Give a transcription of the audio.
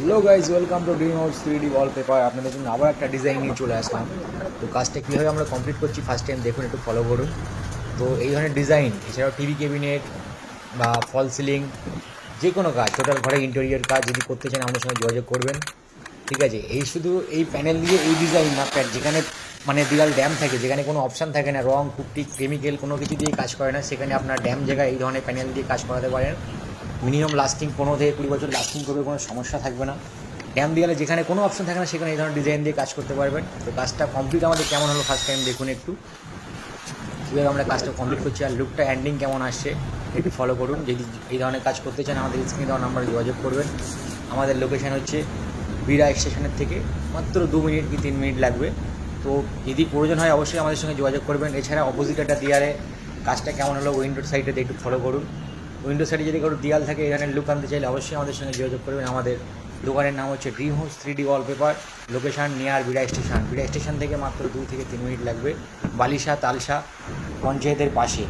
Hello guys, welcome to dream house 3D wallpaper. আপনাদের জন্য আবার একটা ডিজাইন নিয়ে চলে আসলাম। তো কাজটা কীভাবে আমরা কমপ্লিট করছি ফার্স্ট টাইম দেখুন, একটু ফলো করুন। তো এই ধরনের ডিজাইন এছাড়াও টিভি ক্যাবিনেট বা ফল সিলিং যে কোনো কাজ, টোটাল ঘরে ইন্টেরিয়ার কাজ যদি করতে চান আমাদের সঙ্গে যোগাযোগ করবেন। ঠিক আছে, এই শুধু এই প্যানেল দিয়ে এই ডিজাইন না, যেখানে মানে দেওয়াল ড্যাম থাকে, যেখানে কোনো অপশান থাকে না, রং কুপটি কেমিক্যাল কোনো কিছু দিয়ে কাজ করে না, সেখানে আপনার ড্যাম জায়গায় এই ধরনের প্যানেল দিয়ে কাজ করাতে পারেন। মিনিমাম লাস্টিং 15 থেকে 20 বছর লাস্টিং করবে, কোনো সমস্যা থাকবে না। ড্যাম দেওয়ালে যেখানে কোনো অপশন থাকে না সেখানে এই ধরনের ডিজাইন দিয়ে কাজ করতে পারবেন। তো কাজটা কমপ্লিট আমাদের কেমন হলো ফার্স্ট টাইম দেখুন একটু, কীভাবে আমরা কাজটা কমপ্লিট করছি আর লুকটা এন্ডিং কেমন আসছে একটু ফলো করুন। যদি এই ধরনের কাজ করতে চান আমাদের স্ক্রিনে দেওয়া নাম্বারে যোগাযোগ করবেন। আমাদের লোকেশান হচ্ছে বিড়া স্টেশনের থেকে মাত্র 2 মিনিট কি 3 মিনিট লাগবে। তো যদি প্রয়োজন হয় অবশ্যই আমাদের সঙ্গে যোগাযোগ করবেন। এছাড়া অপোজিট একটা দেয়ালে কাজটা কেমন হলো উইন্ডোর সাইডে একটু ফলো করুন। উইন্ডো সাইডে যদি কোনো দেয়াল থাকে এই ধরনের লুক আনতে চাইলে অবশ্যই আমাদের সঙ্গে যোগাযোগ করবেন। আমাদের দোকানের নাম হচ্ছে dream house 3D wallpaper, location near Bira station. Bira station থেকে মাত্র 2 থেকে 3 মিনিট লাগবে, বালিশা তালসা পঞ্চায়েতের পাশে।